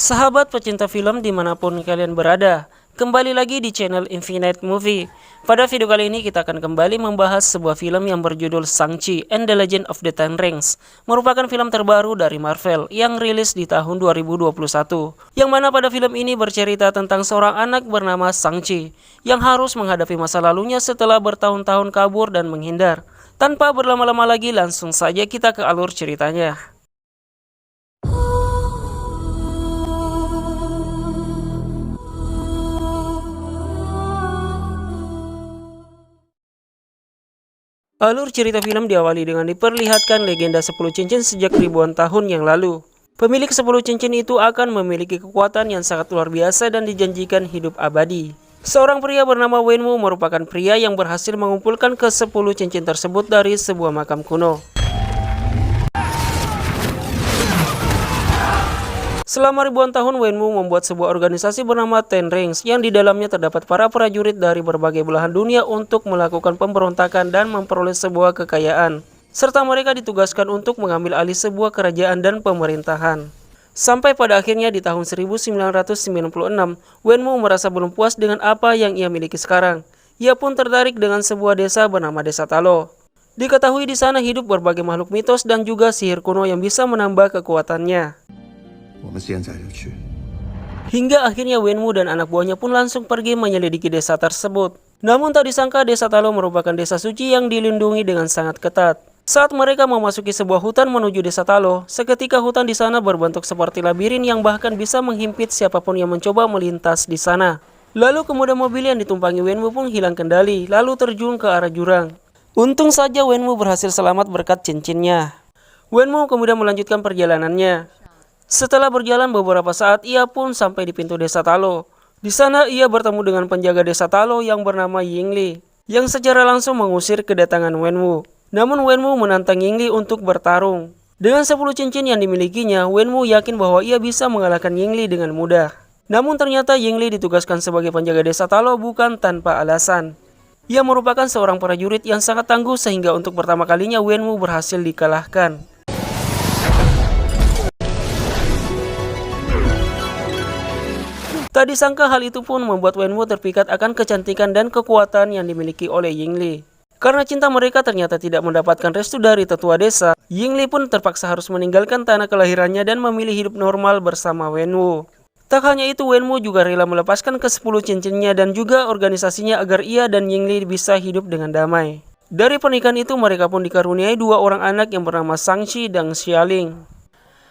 Sahabat pecinta film dimanapun kalian berada, kembali lagi di channel Infinite Movie. Pada video kali ini kita akan kembali membahas sebuah film yang berjudul Shang-Chi and the Legend of the Ten Rings. Merupakan film terbaru dari Marvel yang rilis di tahun 2021. Yang mana pada film ini bercerita tentang seorang anak bernama Shang-Chi yang harus menghadapi masa lalunya setelah bertahun-tahun kabur dan menghindar. Tanpa berlama-lama lagi, langsung saja kita ke alur ceritanya. Alur cerita film diawali dengan diperlihatkan legenda 10 cincin sejak ribuan tahun yang lalu. Pemilik 10 cincin itu akan memiliki kekuatan yang sangat luar biasa dan dijanjikan hidup abadi. Seorang pria bernama Wenwu merupakan pria yang berhasil mengumpulkan ke-10 cincin tersebut dari sebuah makam kuno. Selama ribuan tahun, Wenwu membuat sebuah organisasi bernama Ten Rings yang di dalamnya terdapat para prajurit dari berbagai belahan dunia untuk melakukan pemberontakan dan memperoleh sebuah kekayaan. Serta mereka ditugaskan untuk mengambil alih sebuah kerajaan dan pemerintahan. Sampai pada akhirnya di tahun 1996, Wenwu merasa belum puas dengan apa yang ia miliki sekarang. Ia pun tertarik dengan sebuah desa bernama Desa Talo. Diketahui di sana hidup berbagai makhluk mitos dan juga sihir kuno yang bisa menambah kekuatannya. Hingga akhirnya Wenwu dan anak buahnya pun langsung pergi menyelidiki desa tersebut. Namun tak disangka Desa Talo merupakan desa suci yang dilindungi dengan sangat ketat. Saat mereka memasuki sebuah hutan menuju Desa Talo, seketika hutan di sana berbentuk seperti labirin yang bahkan bisa menghimpit siapapun yang mencoba melintas di sana. Lalu kemudian mobil yang ditumpangi Wenwu pun hilang kendali, lalu terjun ke arah jurang. Untung saja Wenwu berhasil selamat berkat cincinnya. Wenwu kemudian melanjutkan perjalanannya. Setelah berjalan beberapa saat, ia pun sampai di pintu Desa Talo. Di sana ia bertemu dengan penjaga Desa Talo yang bernama Yingli, yang secara langsung mengusir kedatangan Wenwu. Namun Wenwu menantang Yingli untuk bertarung. Dengan 10 cincin yang dimilikinya, Wenwu yakin bahwa ia bisa mengalahkan Yingli dengan mudah. Namun ternyata Yingli ditugaskan sebagai penjaga Desa Talo bukan tanpa alasan. Ia merupakan seorang prajurit yang sangat tangguh sehingga untuk pertama kalinya Wenwu berhasil dikalahkan. Tak disangka hal itu pun membuat Wenwu terpikat akan kecantikan dan kekuatan yang dimiliki oleh Yingli. Karena cinta mereka ternyata tidak mendapatkan restu dari tetua desa, Yingli pun terpaksa harus meninggalkan tanah kelahirannya dan memilih hidup normal bersama Wenwu. Tak hanya itu, Wenwu juga rela melepaskan ke-10 cincinnya dan juga organisasinya agar ia dan Yingli bisa hidup dengan damai. Dari pernikahan itu mereka pun dikaruniai 2 orang anak yang bernama Shang-Chi dan Xialing.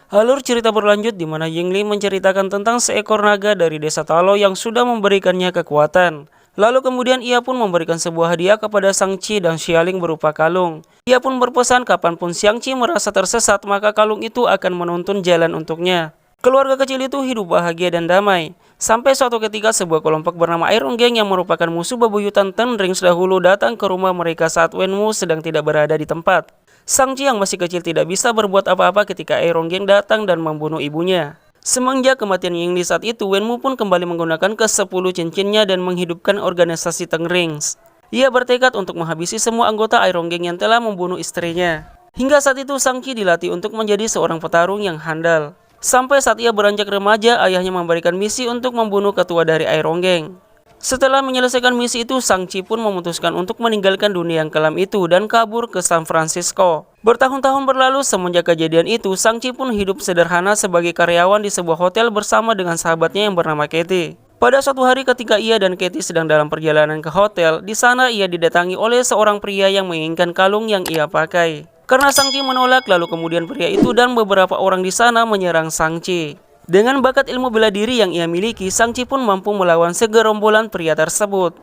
Alur cerita berlanjut di mana Yingli menceritakan tentang seekor naga dari Desa Talo yang sudah memberikannya kekuatan. Lalu kemudian ia pun memberikan sebuah hadiah kepada Shang-Chi dan Xialing berupa kalung. Ia pun berpesan kapanpun Shang-Chi merasa tersesat maka kalung itu akan menuntun jalan untuknya. Keluarga kecil itu hidup bahagia dan damai. Sampai suatu ketika sebuah kelompok bernama Iron Gang yang merupakan musuh bebuyutan Ten Rings dahulu datang ke rumah mereka saat Wenwu sedang tidak berada di tempat. Shang-Chi yang masih kecil tidak bisa berbuat apa-apa ketika Iron Gang datang dan membunuh ibunya. Semenjak kematian Yingli saat itu, Wenwu pun kembali menggunakan ke-10 cincinnya dan menghidupkan organisasi Ten Rings. Ia bertekad untuk menghabisi semua anggota Iron Gang yang telah membunuh istrinya. Hingga saat itu Shang-Chi dilatih untuk menjadi seorang petarung yang handal. Sampai saat ia beranjak remaja, ayahnya memberikan misi untuk membunuh ketua dari Iron Gang. Setelah menyelesaikan misi itu, Shang-Chi pun memutuskan untuk meninggalkan dunia yang kelam itu dan kabur ke San Francisco. Bertahun-tahun berlalu semenjak kejadian itu, Shang-Chi pun hidup sederhana sebagai karyawan di sebuah hotel bersama dengan sahabatnya yang bernama Katie. Pada suatu hari ketika ia dan Katie sedang dalam perjalanan ke hotel, di sana ia didatangi oleh seorang pria yang menginginkan kalung yang ia pakai. Karena Shang-Chi menolak, lalu kemudian pria itu dan beberapa orang di sana menyerang Shang-Chi. Dengan bakat ilmu bela diri yang ia miliki, Shang-Chi pun mampu melawan segerombolan pria tersebut.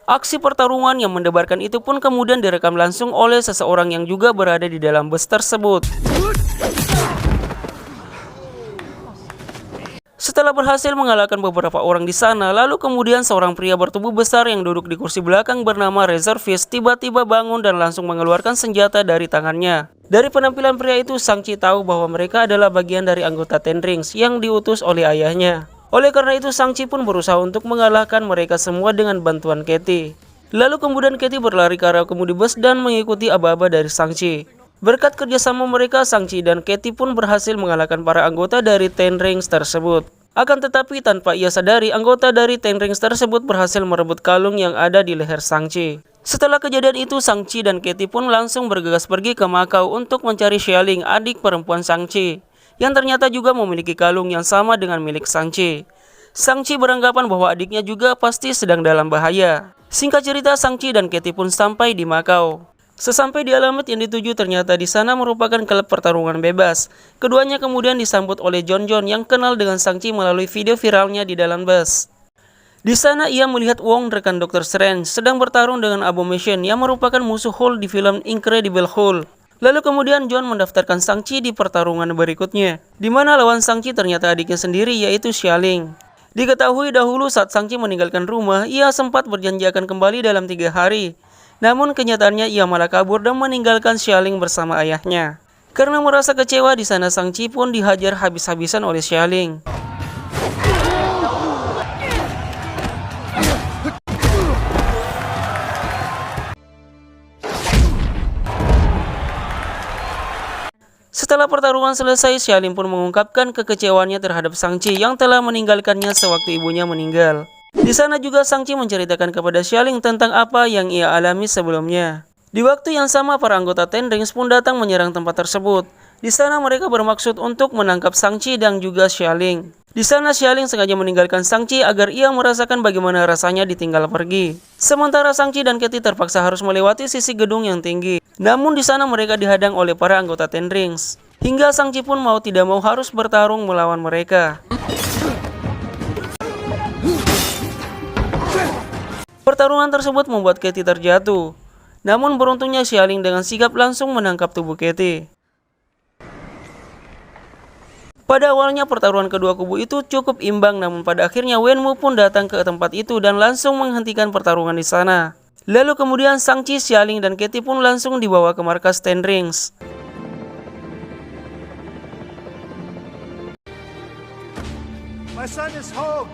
Aksi pertarungan yang mendebarkan itu pun kemudian direkam langsung oleh seseorang yang juga berada di dalam bus tersebut. Setelah berhasil mengalahkan beberapa orang di sana, lalu kemudian seorang pria bertubuh besar yang duduk di kursi belakang bernama Reservis tiba-tiba bangun dan langsung mengeluarkan senjata dari tangannya. Dari penampilan pria itu, Shang-Chi tahu bahwa mereka adalah bagian dari anggota Ten Rings yang diutus oleh ayahnya. Oleh karena itu, Shang-Chi pun berusaha untuk mengalahkan mereka semua dengan bantuan Katie. Lalu kemudian Katie berlari ke arah kemudi bus dan mengikuti aba-aba dari Shang-Chi. Berkat kerjasama mereka, Shang-Chi dan Katie pun berhasil mengalahkan para anggota dari Ten Rings tersebut. Akan tetapi tanpa ia sadari, anggota dari Ten Rings tersebut berhasil merebut kalung yang ada di leher Shang-Chi. Setelah kejadian itu, Shang-Chi dan Katie pun langsung bergegas pergi ke Macau untuk mencari Xialing, adik perempuan Shang-Chi, yang ternyata juga memiliki kalung yang sama dengan milik Shang-Chi. Shang-Chi beranggapan bahwa adiknya juga pasti sedang dalam bahaya. Singkat cerita, Shang-Chi dan Katie pun sampai di Macau. Sesampai di alamat yang dituju, ternyata di sana merupakan klub pertarungan bebas. Keduanya kemudian disambut oleh John yang kenal dengan Shang-Chi melalui video viralnya di dalam bus. Di sana ia melihat Wong, rekan Dr. Strange, sedang bertarung dengan Abomination yang merupakan musuh Hulk di film Incredible Hulk. Lalu kemudian John mendaftarkan Shang-Chi di pertarungan berikutnya, di mana lawan Shang-Chi ternyata adiknya sendiri, yaitu Xialing. Diketahui dahulu saat Shang-Chi meninggalkan rumah, ia sempat berjanji akan kembali dalam 3 hari. Namun kenyataannya ia malah kabur dan meninggalkan Xialing bersama ayahnya. Karena merasa kecewa, di sana Shang-Chi pun dihajar habis-habisan oleh Xialing. Setelah pertarungan selesai, Xialing pun mengungkapkan kekecewaannya terhadap Shang-Chi yang telah meninggalkannya sewaktu ibunya meninggal. Di sana juga Shang-Chi menceritakan kepada Xialing tentang apa yang ia alami sebelumnya. Di waktu yang sama, para anggota Ten Rings pun datang menyerang tempat tersebut. Di sana mereka bermaksud untuk menangkap Shang-Chi dan juga Xialing. Di sana Xialing sengaja meninggalkan Shang-Chi agar ia merasakan bagaimana rasanya ditinggal pergi. Sementara Shang-Chi dan Katie terpaksa harus melewati sisi gedung yang tinggi. Namun di sana mereka dihadang oleh para anggota Ten Rings. Hingga Shang-Chi pun mau tidak mau harus bertarung melawan mereka. Pertarungan tersebut membuat Katie terjatuh. Namun beruntungnya Xialing dengan sigap langsung menangkap tubuh Katie. Pada awalnya pertarungan kedua kubu itu cukup imbang, namun pada akhirnya Wenwu pun datang ke tempat itu dan langsung menghentikan pertarungan di sana. Lalu kemudian Shang-Chi, Xialing, dan Katie pun langsung dibawa ke markas Ten Rings. My son is home.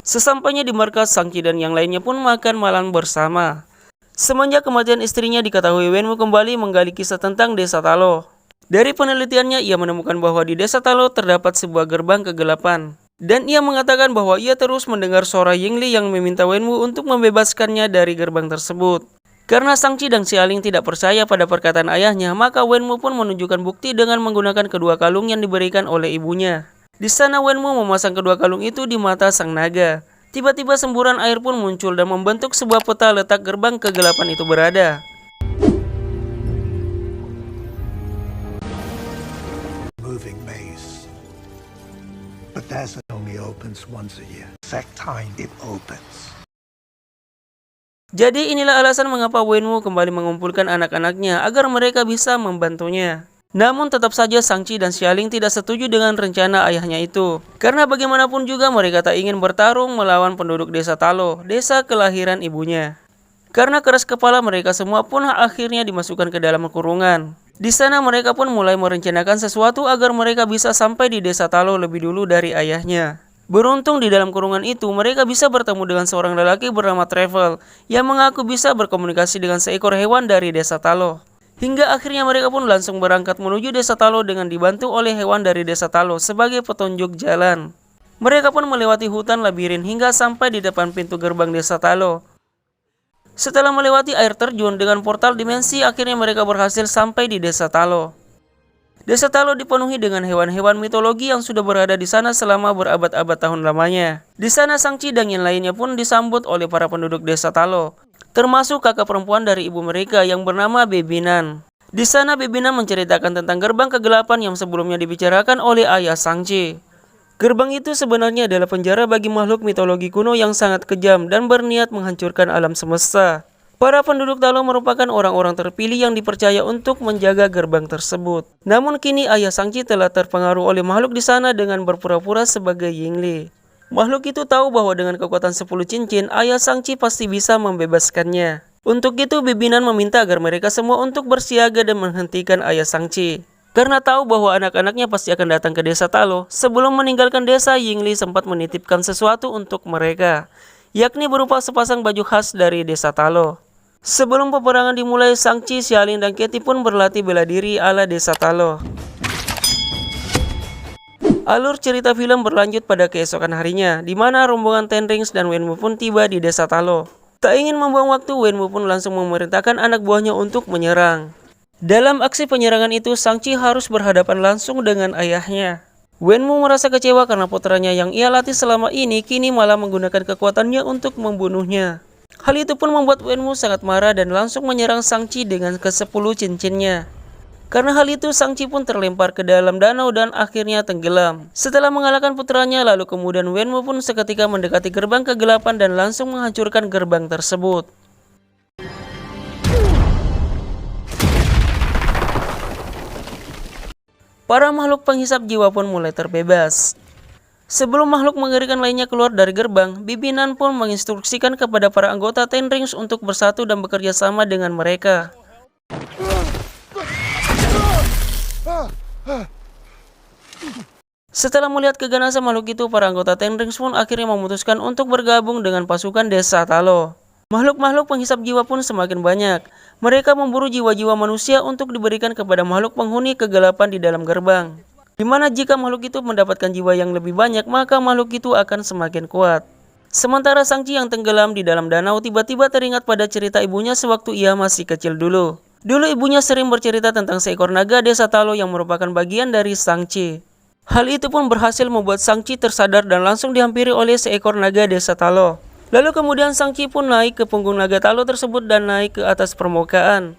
Sesampainya di markas, Shang-Chi dan yang lainnya pun makan malam bersama. Semenjak kematian istrinya, diketahui Wenwu kembali menggali kisah tentang Desa Talo. Dari penelitiannya, ia menemukan bahwa di Desa Talo terdapat sebuah gerbang kegelapan. Dan ia mengatakan bahwa ia terus mendengar suara Yingli yang meminta Wenwu untuk membebaskannya dari gerbang tersebut. Karena Shang-Chi dan Xialing tidak percaya pada perkataan ayahnya, maka Wenwu pun menunjukkan bukti dengan menggunakan kedua kalung yang diberikan oleh ibunya. Di sana Wenwu memasang kedua kalung itu di mata sang naga. Tiba-tiba semburan air pun muncul dan membentuk sebuah peta letak gerbang kegelapan itu berada. Moving maze. Bethesda only opens once a year. Exact time it opens. Jadi inilah alasan mengapa Wenwu kembali mengumpulkan anak-anaknya agar mereka bisa membantunya. Namun tetap saja Shang-Chi dan Xialing tidak setuju dengan rencana ayahnya itu. Karena bagaimanapun juga mereka tak ingin bertarung melawan penduduk Desa Talo, desa kelahiran ibunya. Karena keras kepala, mereka semua pun akhirnya dimasukkan ke dalam kurungan. Di sana mereka pun mulai merencanakan sesuatu agar mereka bisa sampai di Desa Talo lebih dulu dari ayahnya. Beruntung di dalam kurungan itu mereka bisa bertemu dengan seorang lelaki bernama Travel yang mengaku bisa berkomunikasi dengan seekor hewan dari Desa Talo. Hingga akhirnya mereka pun langsung berangkat menuju Desa Talo dengan dibantu oleh hewan dari Desa Talo sebagai petunjuk jalan. Mereka pun melewati hutan labirin hingga sampai di depan pintu gerbang Desa Talo. Setelah melewati air terjun dengan portal dimensi, akhirnya mereka berhasil sampai di Desa Talo. Desa Talo dipenuhi dengan hewan-hewan mitologi yang sudah berada di sana selama berabad-abad tahun lamanya. Di sana Shang-Chi dan yang lainnya pun disambut oleh para penduduk Desa Talo, termasuk kakak perempuan dari ibu mereka yang bernama Bebinan. Di sana Bebinan menceritakan tentang gerbang kegelapan yang sebelumnya dibicarakan oleh ayah Shang-Chi. Gerbang itu sebenarnya adalah penjara bagi makhluk mitologi kuno yang sangat kejam dan berniat menghancurkan alam semesta. Para penduduk Talo merupakan orang-orang terpilih yang dipercaya untuk menjaga gerbang tersebut. Namun kini ayah Shang-Chi telah terpengaruh oleh makhluk di sana dengan berpura-pura sebagai Yingli. Makhluk itu tahu bahwa dengan kekuatan 10 cincin, ayah Shang-Chi pasti bisa membebaskannya. Untuk itu Bebinan meminta agar mereka semua untuk bersiaga dan menghentikan ayah Shang-Chi. Karena tahu bahwa anak-anaknya pasti akan datang ke Desa Talo, sebelum meninggalkan desa, Yingli sempat menitipkan sesuatu untuk mereka, yakni berupa sepasang baju khas dari Desa Talo. Sebelum peperangan dimulai, Shang-Chi, Xialing, dan Katie pun berlatih bela diri ala Desa Talo. Alur cerita film berlanjut pada keesokan harinya, di mana rombongan Ten Rings dan Wenwu pun tiba di desa Talo. Tak ingin membuang waktu, Wenwu pun langsung memerintahkan anak buahnya untuk menyerang. Dalam aksi penyerangan itu, Shang-Chi harus berhadapan langsung dengan ayahnya. Wenwu merasa kecewa karena putranya yang ia latih selama ini kini malah menggunakan kekuatannya untuk membunuhnya. Hal itu pun membuat Wenwu sangat marah dan langsung menyerang Shang-Chi dengan ke-10 cincinnya. Karena hal itu, Shang-Chi pun terlempar ke dalam danau dan akhirnya tenggelam. Setelah mengalahkan putranya, lalu kemudian Wenwu pun seketika mendekati gerbang kegelapan dan langsung menghancurkan gerbang tersebut. Para makhluk penghisap jiwa pun mulai terbebas. Sebelum makhluk mengerikan lainnya keluar dari gerbang, Bibi Nan pun menginstruksikan kepada para anggota Ten Rings untuk bersatu dan bekerja sama dengan mereka. Setelah melihat keganasan makhluk itu, para anggota Ten Rings pun akhirnya memutuskan untuk bergabung dengan pasukan desa Talo. Makhluk-makhluk penghisap jiwa pun semakin banyak. Mereka memburu jiwa-jiwa manusia untuk diberikan kepada makhluk penghuni kegelapan di dalam gerbang. Di mana jika makhluk itu mendapatkan jiwa yang lebih banyak, maka makhluk itu akan semakin kuat. Sementara Shang-Chi yang tenggelam di dalam danau tiba-tiba teringat pada cerita ibunya sewaktu ia masih kecil dulu. Dulu ibunya sering bercerita tentang seekor naga desa Talo yang merupakan bagian dari Shang-Chi. Hal itu pun berhasil membuat Shang-Chi tersadar dan langsung dihampiri oleh seekor naga desa Talo. Lalu kemudian Shang-Chi pun naik ke punggung naga Talo tersebut dan naik ke atas permukaan.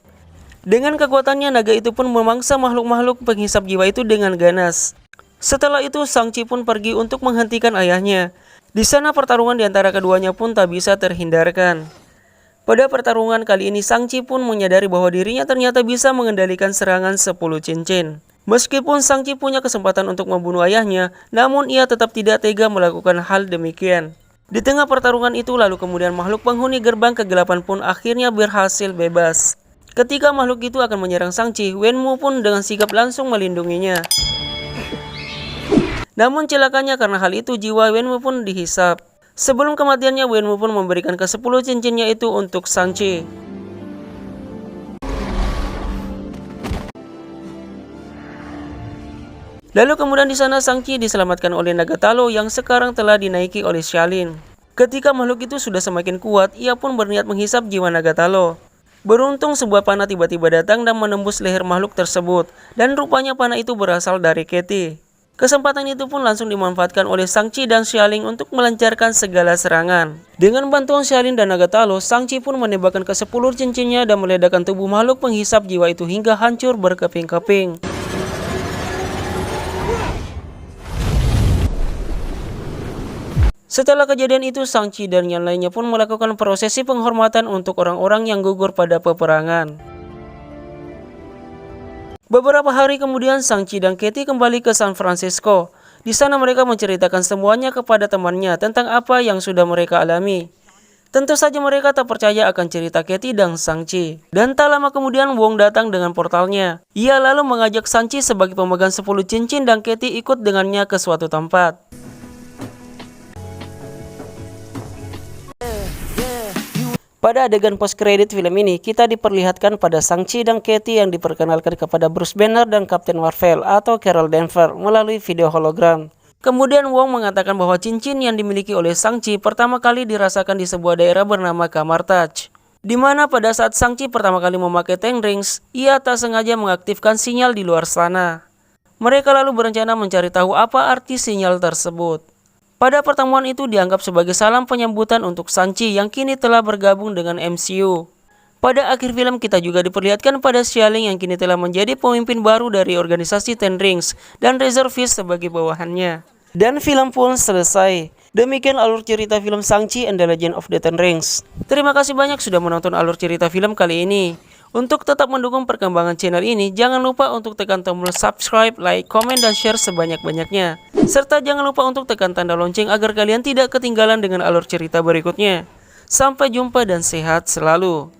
Dengan kekuatannya, naga itu pun memangsa makhluk-makhluk penghisap jiwa itu dengan ganas. Setelah itu, Shang-Chi pun pergi untuk menghentikan ayahnya. Di sana pertarungan di antara keduanya pun tak bisa terhindarkan. Pada pertarungan kali ini, Shang-Chi pun menyadari bahwa dirinya ternyata bisa mengendalikan serangan 10 cincin. Meskipun Shang-Chi punya kesempatan untuk membunuh ayahnya, namun ia tetap tidak tega melakukan hal demikian. Di tengah pertarungan itu, lalu kemudian makhluk penghuni gerbang kegelapan pun akhirnya berhasil bebas. Ketika makhluk itu akan menyerang Shang-Chi, Wenwu pun dengan sigap langsung melindunginya. Namun celakanya karena hal itu, jiwa Wenwu pun dihisap. Sebelum kematiannya, Wenwu pun memberikan ke-10 cincinnya itu untuk Shang-Chi. Lalu kemudian di sana Shang-Chi diselamatkan oleh naga Talo yang sekarang telah dinaiki oleh Xialin. Ketika makhluk itu sudah semakin kuat, ia pun berniat menghisap jiwa naga Talo. Beruntung sebuah panah tiba-tiba datang dan menembus leher makhluk tersebut, dan rupanya panah itu berasal dari Katy. Kesempatan itu pun langsung dimanfaatkan oleh Shang-Chi dan Xialin untuk melancarkan segala serangan. Dengan bantuan Xialin dan naga Talo, Shang-Chi pun menembakkan ke-10 cincinnya dan meledakkan tubuh makhluk penghisap jiwa itu hingga hancur berkeping-keping. Setelah kejadian itu, Shang-Chi dan yang lainnya pun melakukan prosesi penghormatan untuk orang-orang yang gugur pada peperangan. Beberapa hari kemudian, Shang-Chi dan Katy kembali ke San Francisco. Di sana mereka menceritakan semuanya kepada temannya tentang apa yang sudah mereka alami. Tentu saja mereka tak percaya akan cerita Katy dan Shang-Chi. Dan tak lama kemudian Wong datang dengan portalnya. Ia lalu mengajak Shang-Chi sebagai pemegang 10 cincin dan Katy ikut dengannya ke suatu tempat. Pada adegan post-credit film ini, kita diperlihatkan pada Shang-Chi dan Katy yang diperkenalkan kepada Bruce Banner dan Captain Marvel atau Carol Danvers melalui video hologram. Kemudian Wong mengatakan bahwa cincin yang dimiliki oleh Shang-Chi pertama kali dirasakan di sebuah daerah bernama Kamartaj. Di mana pada saat Shang-Chi pertama kali memakai Ten Rings, ia tak sengaja mengaktifkan sinyal di luar sana. Mereka lalu berencana mencari tahu apa arti sinyal tersebut. Pada pertemuan itu dianggap sebagai salam penyambutan untuk Shang-Chi yang kini telah bergabung dengan MCU. Pada akhir film kita juga diperlihatkan pada Xialing yang kini telah menjadi pemimpin baru dari organisasi Ten Rings dan Razorfist sebagai bawahannya. Dan film pun selesai. Demikian alur cerita film Shang-Chi and the Legend of the Ten Rings. Terima kasih banyak sudah menonton alur cerita film kali ini. Untuk tetap mendukung perkembangan channel ini, jangan lupa untuk tekan tombol subscribe, like, komen, dan share sebanyak-banyaknya. Serta jangan lupa untuk tekan tanda lonceng agar kalian tidak ketinggalan dengan alur cerita berikutnya. Sampai jumpa dan sehat selalu.